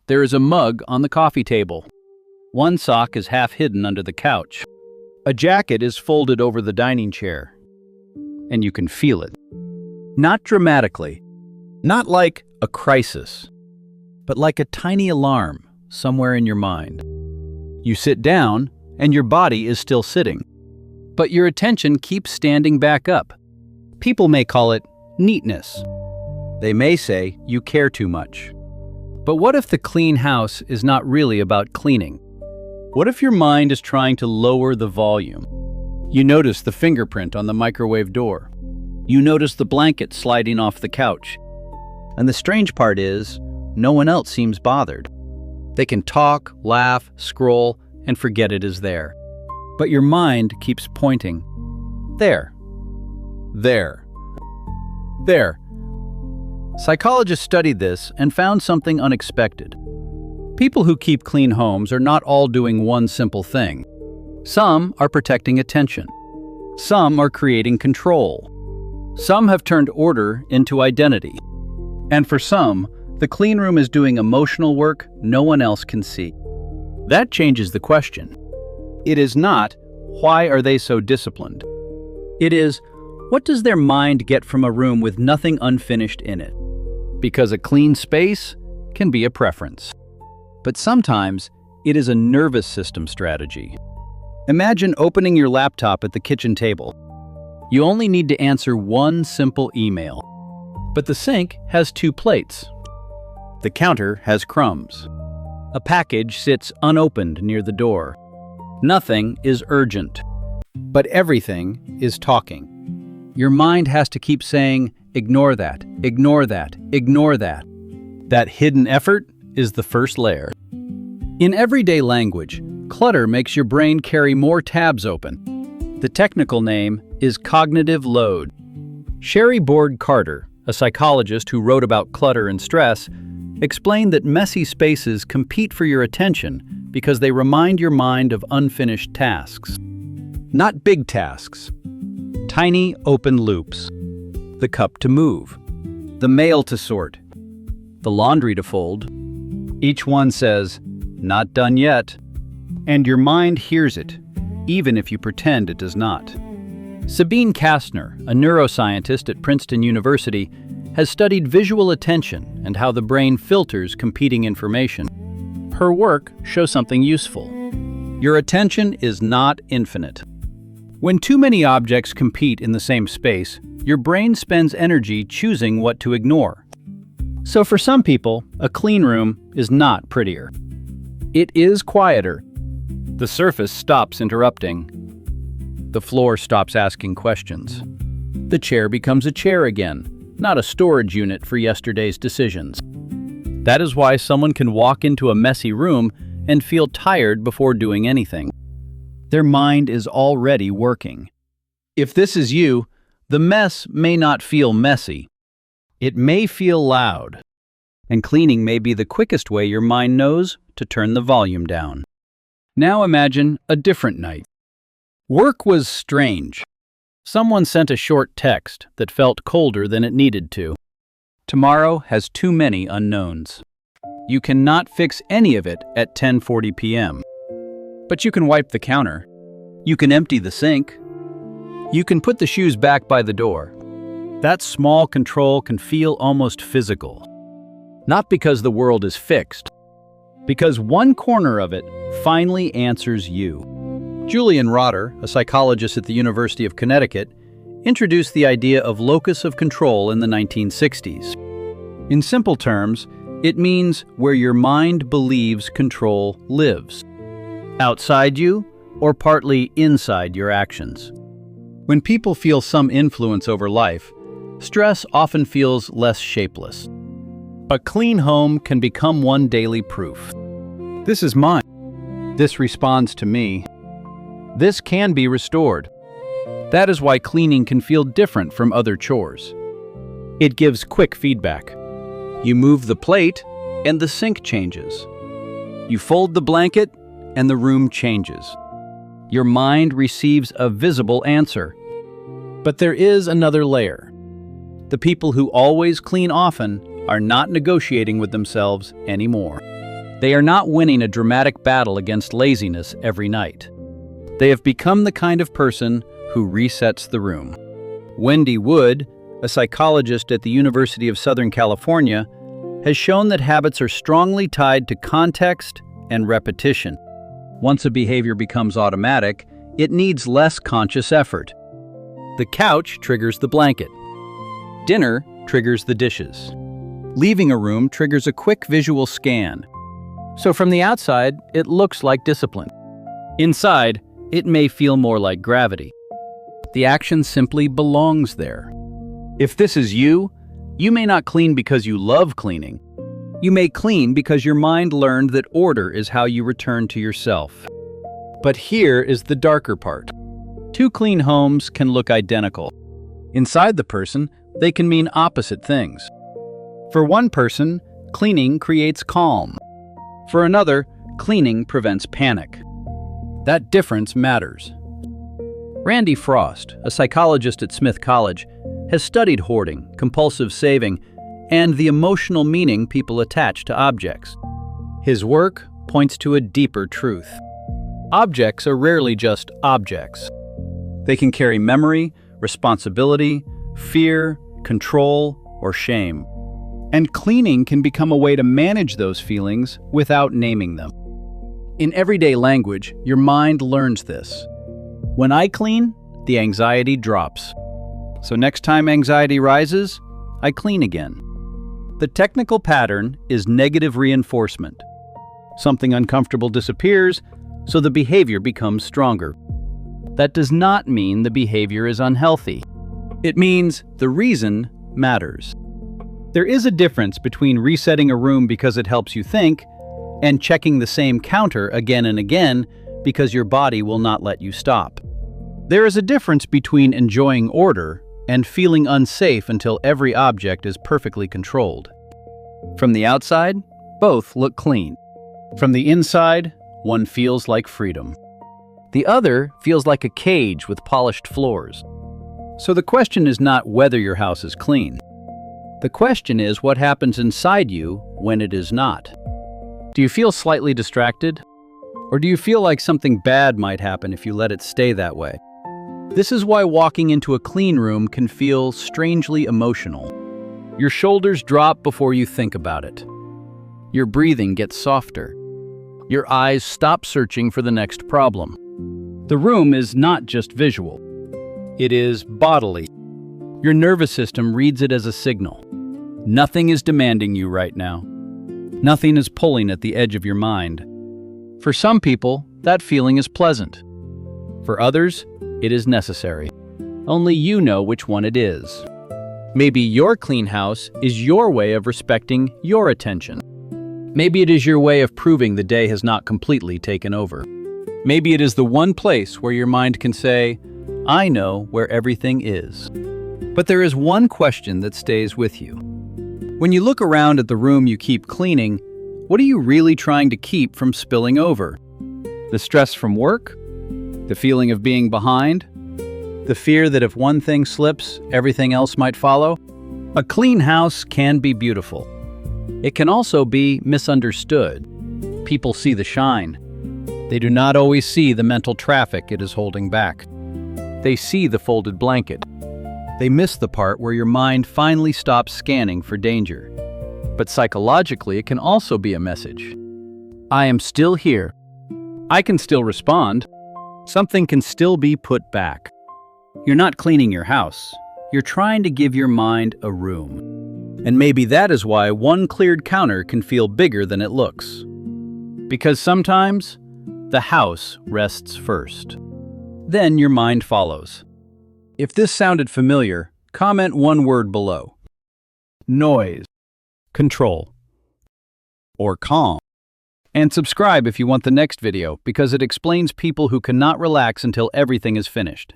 There is a mug on the coffee table. One sock is half hidden under the couch. A jacket is folded over the dining chair. And you can feel it. Not dramatically, not like a crisis, but like a tiny alarm somewhere in your mind. You sit down, and your body is still sitting, but your attention keeps standing back up. People may call it neatness. They may say you care too much. But what if the clean house is not really about cleaning? What if your mind is trying to lower the volume? You notice the fingerprint on the microwave door. You notice the blanket sliding off the couch. And the strange part is, no one else seems bothered. They can talk, laugh, scroll, and forget it is there. But your mind keeps pointing. There. There. There. Psychologists studied this and found something unexpected. People who keep clean homes are not all doing one simple thing. Some are protecting attention. Some are creating control. Some have turned order into identity. And for some, the clean room is doing emotional work no one else can see. That changes the question. It is not, why are they so disciplined? It is, what does their mind get from a room with nothing unfinished in it? Because a clean space can be a preference. But sometimes, it is a nervous system strategy. Imagine opening your laptop at the kitchen table. You only need to answer one simple email. But the sink has 2 plates. The counter has crumbs. A package sits unopened near the door. Nothing is urgent, but everything is talking. Your mind has to keep saying, ignore that, ignore that, ignore that. That hidden effort is the first layer. In everyday language, clutter makes your brain carry more tabs open. The technical name is cognitive load. Sherry Board-Carter, a psychologist who wrote about clutter and stress, explained that messy spaces compete for your attention because they remind your mind of unfinished tasks. Not big tasks. Tiny open loops. The cup to move. The mail to sort. The laundry to fold. Each one says, not done yet. And your mind hears it, even if you pretend it does not. Sabine Kastner, a neuroscientist at Princeton University, has studied visual attention and how the brain filters competing information. Her work shows something useful. Your attention is not infinite. When too many objects compete in the same space, your brain spends energy choosing what to ignore. So for some people, a clean room is not prettier. It is quieter. The surface stops interrupting. The floor stops asking questions. The chair becomes a chair again, not a storage unit for yesterday's decisions. That is why someone can walk into a messy room and feel tired before doing anything. Their mind is already working. If this is you, the mess may not feel messy. It may feel loud. And cleaning may be the quickest way your mind knows to turn the volume down. Now imagine a different night. Work was strange. Someone sent a short text that felt colder than it needed to. Tomorrow has too many unknowns. You cannot fix any of it at 10:40 p.m. But you can wipe the counter. You can empty the sink. You can put the shoes back by the door. That small control can feel almost physical. Not because the world is fixed, because one corner of it finally answers you. Julian Rotter, a psychologist at the University of Connecticut, introduced the idea of locus of control in the 1960s. In simple terms, it means where your mind believes control lives. Outside you, or partly inside your actions. When people feel some influence over life, stress often feels less shapeless. A clean home can become one daily proof. This is mine. This responds to me. This can be restored. That is why cleaning can feel different from other chores. It gives quick feedback. You move the plate, and the sink changes. You fold the blanket, and the room changes. Your mind receives a visible answer. But there is another layer. The people who always clean often are not negotiating with themselves anymore. They are not winning a dramatic battle against laziness every night. They have become the kind of person who resets the room. Wendy Wood, a psychologist at the University of Southern California, has shown that habits are strongly tied to context and repetition. Once a behavior becomes automatic, it needs less conscious effort. The couch triggers the blanket. Dinner triggers the dishes. Leaving a room triggers a quick visual scan. So from the outside, it looks like discipline. Inside, it may feel more like gravity. The action simply belongs there. If this is you, you may not clean because you love cleaning. You may clean because your mind learned that order is how you return to yourself. But here is the darker part. Two clean homes can look identical. Inside the person, they can mean opposite things. For one person, cleaning creates calm. For another, cleaning prevents panic. That difference matters. Randy Frost, a psychologist at Smith College, has studied hoarding, compulsive saving, and the emotional meaning people attach to objects. His work points to a deeper truth. Objects are rarely just objects. They can carry memory, responsibility, fear, control, or shame. And cleaning can become a way to manage those feelings without naming them. In everyday language, your mind learns this. When I clean, the anxiety drops. So next time anxiety rises, I clean again. The technical pattern is negative reinforcement. Something uncomfortable disappears, so the behavior becomes stronger. That does not mean the behavior is unhealthy. It means the reason matters. There is a difference between resetting a room because it helps you think and checking the same counter again and again because your body will not let you stop. There is a difference between enjoying order and feeling unsafe until every object is perfectly controlled. From the outside, both look clean. From the inside, one feels like freedom. The other feels like a cage with polished floors. So the question is not whether your house is clean. The question is what happens inside you when it is not. Do you feel slightly distracted? Or do you feel like something bad might happen if you let it stay that way? This is why walking into a clean room can feel strangely emotional. Your shoulders drop before you think about it. Your breathing gets softer. Your eyes stop searching for the next problem. The room is not just visual. It is bodily. Your nervous system reads it as a signal. Nothing is demanding you right now. Nothing is pulling at the edge of your mind. For some people, that feeling is pleasant. For others, it is necessary. Only you know which one it is. Maybe your clean house is your way of respecting your attention. Maybe it is your way of proving the day has not completely taken over. Maybe it is the one place where your mind can say, I know where everything is. But there is one question that stays with you. When you look around at the room you keep cleaning, what are you really trying to keep from spilling over? The stress from work? The feeling of being behind? The fear that if one thing slips, everything else might follow? A clean house can be beautiful. It can also be misunderstood. People see the shine. They do not always see the mental traffic it is holding back. They see the folded blanket. They miss the part where your mind finally stops scanning for danger. But psychologically, it can also be a message. I am still here. I can still respond. Something can still be put back. You're not cleaning your house. You're trying to give your mind a room. And maybe that is why one cleared counter can feel bigger than it looks. Because sometimes, the house rests first. Then your mind follows. If this sounded familiar, comment one word below. Noise, control, or calm. And subscribe if you want the next video because it explains people who cannot relax until everything is finished.